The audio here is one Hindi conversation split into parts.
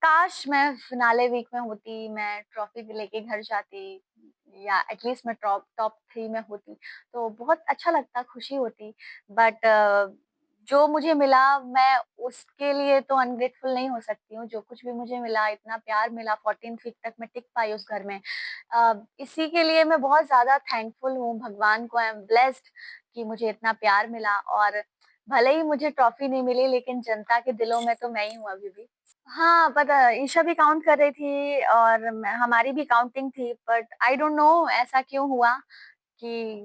काश मैं फिनाले वीक में होती, मैं ट्रॉफी लेके घर जाती या एटलीस्ट मैं टॉप टॉप 3 में होती, तो बहुत अच्छा लगता, खुशी होती। बट जो मुझे मिला मैं उसके लिए तो अनग्रेटफुल नहीं हो सकती हूँ। जो कुछ भी मुझे मिला, इतना प्यार मिला, 14th वीक तक मैं टिक पाई उस घर में। इसी के लिए मैं बहुत ज़्यादा थैंकफुल हूँ भगवान को। आई एम ब्लेस्ड कि मुझे इतना प्यार मिला और भले ही मुझे ट्रॉफी नहीं मिली लेकिन जनता के दिलों में तो मैं ही हूँ अभी भी। हाँ, पता है ईशा भी काउंट कर रही थी और मैं हमारी भी काउंटिंग थी, बट आई डोंट नो ऐसा क्यों हुआ कि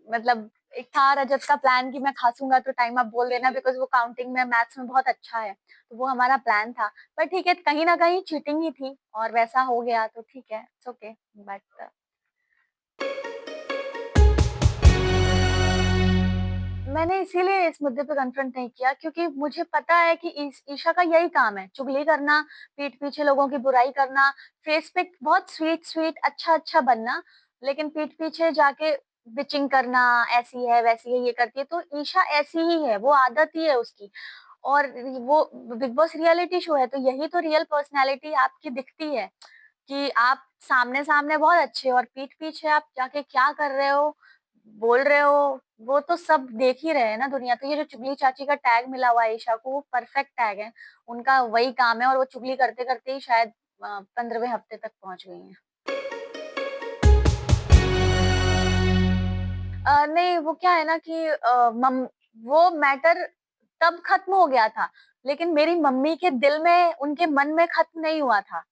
मतलब एक था रजत का प्लान कि मैं खासूंगा तो टाइम अप बोल देना, बिकॉज़ वो काउंटिंग में मैथ्स में बहुत अच्छा है। तो वो हमारा प्लान था। पर ठीक है, कहीं न कहीं चीटिंग ही थी और वैसा हो गया तो ठीक है, इट्स ओके। बट मैंने इसीलिए इस मुद्दे पे कन्फ्रंट नहीं किया क्योंकि मुझे पता है कि ईशा का यही काम है, चुगली करना, पीठ पीछे लोगों की बुराई करना, फेस पे बहुत स्वीट-स्वीट, अच्छा-अच्छा बनना, लेकिन पीठ पीछे जाके बिचिंग करना, ऐसी है, वैसी है, ये करती है। तो ईशा ऐसी ही है, वो आदत ही है उसकी। और वो बिग बॉस रियलिटी शो है, तो यही तो रियल पर्सनैलिटी आपकी दिखती है कि आप सामने-सामने बहुत अच्छे हो और पीठ पीछे आप जाके क्या कर रहे हो, बोल रहे हो, वो तो सब देख ही रहे हैं ना दुनिया। तो ये जो चुगली चाची का टैग मिला हुआ है ईशा को, वो परफेक्ट टैग है। उनका वही काम है और वो चुगली करते-करते ही शायद 15वें हफ्ते तक पहुँच गई हैं। नहीं, वो क्या है ना कि वो मैटर तब खत्म हो गया था, लेकिन मेरी मम्मी के दिल में, उनके मन में खत्म नहीं हुआ था।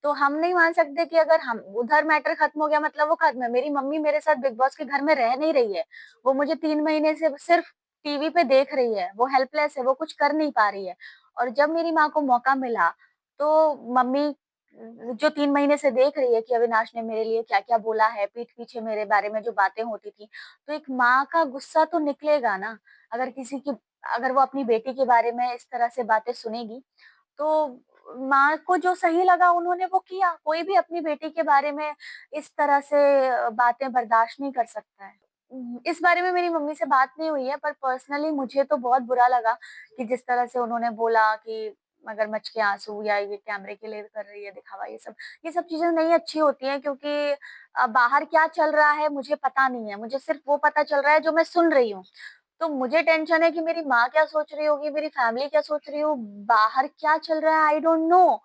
तो हम नहीं मान सकते कि अगर हम उधर मैटर खत्म हो गया मतलब वो खत्म है। मेरी मम्मी मेरे साथ बिग बॉस के घर में रह नहीं रही है। वो मुझे 3 महीने से सिर्फ टीवी पे देख रही है। वो हेल्पलेस है, वो कुछ कर नहीं पा रही है। और जब मेरी माँ को मौका मिला, तो मम्मी जो 3 महीने से देख रही है कि अविनाश ने मेरे लिए क्या-क्या बोला है, पीठ पीछे मेरे बारे में जो बातें होती थी, तो एक माँ का गुस्सा तो निकलेगा ना। अगर किसी की अगर वो अपनी बेटी के बारे में इस तरह से बातें सुनेगी, तो माँ को जो सही लगा उन्होंने वो किया। कोई भी अपनी बेटी के बारे में इस तरह से बातें बर्दाश्त नहीं कर सकता है। इस बारे में मेरी मम्मी से बात नहीं हुई है, पर पर्सनली मुझे तो बहुत बुरा लगा कि जिस तरह से उन्होंने बोला कि मगरमच्छ के आँसू या ये कैमरे के लिए कर रही है दिखावा, ये सब चीज़ें नहीं अच्छी होती हैं क्योंकि बाहर क्या चल रहा है मुझे पता नहीं है। मुझे सिर्फ़ वो पता चल रहा है जो मैं सुन रही हूँ। तो मुझे टेंशन है कि मेरी माँ क्या सोच रही होगी, मेरी फैमिली क्या सोच रही हो, बाहर क्या चल रहा है, आई डोंट नो।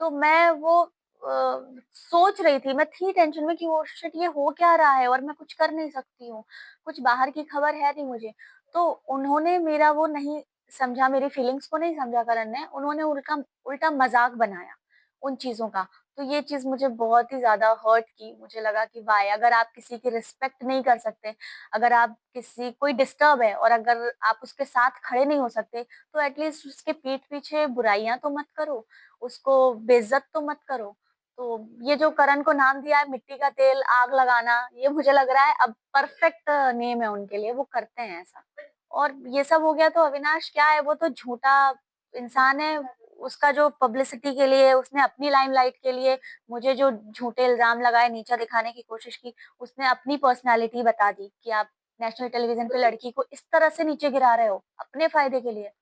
तो मैं वो सोच रही थी, मैं थी टेंशन में कि ओह शिट ये हो क्या रहा है और मैं कुछ कर नहीं सकती हूँ, कुछ बाहर की खबर है नहीं मुझे। तो उन्होंने मेरा वो नहीं समझा, मेरी फीलिंग्स को नहीं समझा करण ने, उन्होंने उल्टा उल्टा मज़ाक बनाया उन चीज़ों का। तो ये चीज़ मुझे बहुत ही ज़्यादा हर्ट की, मुझे लगा कि वाह! अगर आप किसी की रिस्पेक्ट नहीं कर सकते, अगर आप किसी कोई डिस्टर्ब है और अगर आप उसके साथ खड़े नहीं हो सकते, तो एटलीस्ट उसके पीठ पीछे बुराइयाँ तो मत करो, उसको बेइज़्ज़त तो मत करो। तो ये जो करण को नाम दिया है मिट्टी का तेल, आग लगाना, ये मुझे लग रहा है अब परफेक्ट नेम है उनके लिए, वो करते हैं ऐसा। और ये सब हो गया तो अविनाश क्या है, वो तो झूठा इंसान है। उसका जो पब्लिसिटी के लिए, उसने अपनी लाइमलाइट के लिए मुझे जो झूठे इल्ज़ाम लगाए, नीचा दिखाने की कोशिश की, उसने अपनी पर्सनैलिटी बता दी कि आप नेशनल टेलीविज़न पे लड़की को इस तरह से नीचे गिरा रहे हो, अपने फ़ायदे के लिए।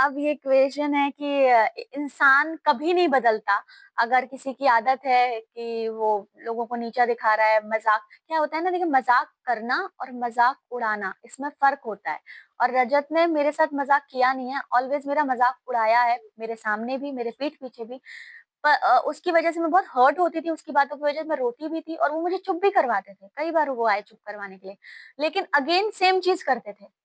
अब ये क्वेश्चन है कि इंसान कभी नहीं बदलता। अगर किसी की आदत है कि वो लोगों को नीचा दिखा रहा है, मज़ाक क्या होता है ना, देखिए मज़ाक करना और मज़ाक उड़ाना इसमें फ़र्क होता है। और रजत ने मेरे साथ मज़ाक किया नहीं है, ऑलवेज़ मेरा मज़ाक उड़ाया है, मेरे सामने भी, मेरे पीठ पीछे भी। उसकी वज़ह से मैं बहुत हर्ट होती थी, उसकी बातों की वज़ह से मैं रोती भी थी और वो मुझे चुप भी करवाते थे। कई बार वो आए चुप करवाने के लिए, लेकिन अगेन सेम चीज़ करते थे।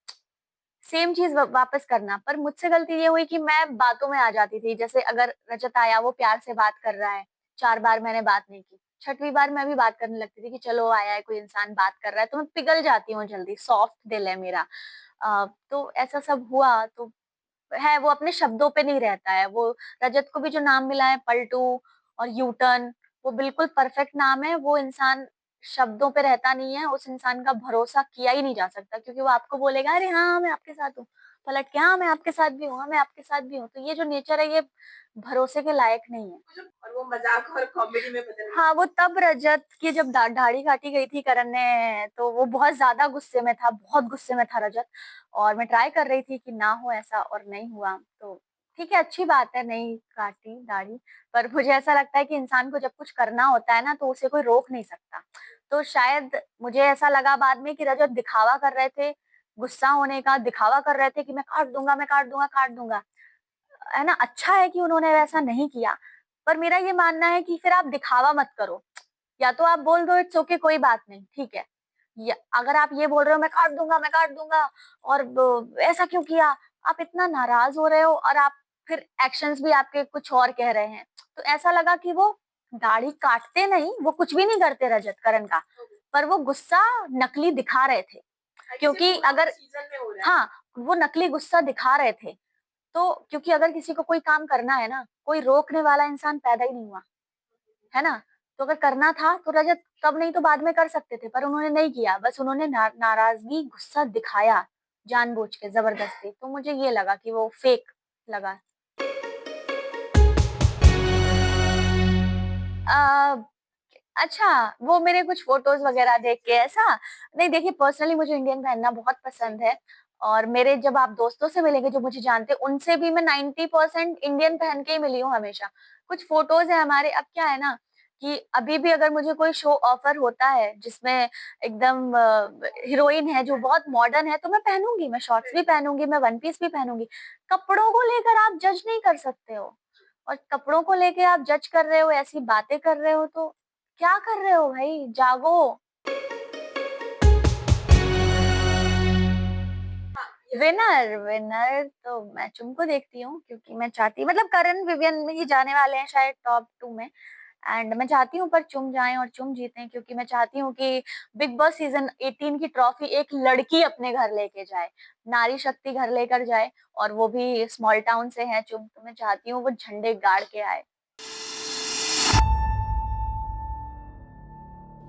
सेम चीज़ वापस करना, पर मुझसे गलती ये हुई कि मैं बातों में आ जाती थी। जैसे अगर रजत आया, वो प्यार से बात कर रहा है, 4 बार मैंने बात नहीं की। छठवीं बार मैं भी बात करने लगती थी कि चलो आया है कोई इंसान बात कर रहा है, तो मैं पिघल जाती हूँ जल्दी, सॉफ्ट दिल है मेरा। तो ऐसा सब हुआ तो है, वो अपने शब्दों पे नहीं रहता है। वो रजत को भी जो नाम मिला है पलटू और यू टर्न, वो बिल्कुल परफेक्ट नाम है। वो इंसान शब्दों पे रहता नहीं है, उस इंसान का भरोसा किया ही नहीं जा सकता क्योंकि वो आपको बोलेगा अरे हाँ, मैं आपके साथ हूँ। पलट के हाँ, मैं आपके साथ भी हूँ, हाँ, मैं आपके साथ भी हूँ। तो ये जो नेचर है ये भरोसे के लायक नहीं है। और वो मज़ाक और कॉमेडी में बदल गया। हाँ, वो तब रजत की जब दाढ़ी काटी गई थी करण ने, तो वो बहुत ज़्यादा गुस्से में था, बहुत गुस्से में था रजत, और मैं ट्राई कर रही थी कि ना हो ऐसा, और नहीं हुआ। तो ठीक है, अच्छी बात है, नहीं काटी दाढ़ी, पर मुझे ऐसा लगता है कि इंसान को जब कुछ करना होता है ना, तो उसे कोई रोक नहीं सकता। तो शायद मुझे ऐसा लगा बाद में कि रजत दिखावा कर रहे थे, गुस्सा होने का दिखावा कर रहे थे कि मैं काट दूँगा, मैं काट दूँगा, काट दूँगा। है ना? अच्छा है कि उन्होंने वैसा नहीं किया। पर मेरा ये मानना है कि फिर आप दिखावा मत करो। या तो आप बोल दो इट्स ओके, कोई बात नहीं, ठीक है। या अगर आप ये बोल रहे हो मैं काट दूँगा और ब ऐसा क्यों किया? आप इतना नाराज़ हो रहे हो और आप फिर एक्शंस भी आपके कुछ और कह रहे हैं। तो ऐसा लगा कि वो दाढ़ी काटते नहीं, वो कुछ भी नहीं करते रजत करण का, पर वो गुस्सा नकली दिखा रहे थे। जैसे क्योंकि पूरा वो अगर सीज़न में हो रहा है। हाँ, वो नकली गुस्सा दिखा रहे थे। तो क्योंकि अगर किसी को कोई काम करना है ना, कोई रोकने वाला इंसान पैदा ही नहीं हुआ, है ना? तो अगर करना था तो रजत कब नहीं तो बाद में कर सकते थे, पर उन्होंने नहीं किया। बस उन्होंने नाराज़गी, गुस्सा दिखाया जानबूझ के, ज़बरदस्ती। तो मुझे ये लगा कि वो फेक लगा। अ, अच्छा, वो मेरे कुछ फ़ोटोज़ वग़ैरह देख के ऐसा? नहीं देखिए, पर्सनली मुझे इंडियन पहनना बहुत पसंद है, और मेरे जब आप दोस्तों से मिलेंगे जो मुझे जानते हैं, उनसे भी मैं 90% इंडियन पहन के ही मिली हूँ हमेशा। कुछ फ़ोटोज़ हैं हमारे, अब क्या है ना कि अभी भी अगर मुझे कोई शो ऑफ़र होता है जिसमें एकदम हीरोइन है जो बहुत मॉडर्न है, तो मैं पहनूँगी, मैं शॉर्ट्स भी पहनूँगी, मैं वन पीस भी पहनूँगी। कपड़ों को लेकर आप जज नहीं कर सकते हो, और कपड़ों को लेके आप जज कर रहे हो, ऐसी बातें कर रहे हो, तो क्या कर रहे हो भाई? जागो। हाँ, ये तो है। विनर विनर तो मैं चुम को देखती हूँ, क्योंकि मैं चाहती मतलब करण विवियन में ही जाने वाले हैं शायद टॉप 2 में, एंड मैं चाहती हूँ पर चुम जाएँ और चुम जीतें, क्योंकि मैं चाहती हूँ कि बिग बॉस सीज़न 18 की ट्रॉफी एक लड़की अपने घर लेके जाए, नारी शक्ति घर लेकर जाए, और वो भी स्मॉल टाउन से है चुम, तो मैं चाहती हूँ वो झंडे गाड़ के आए।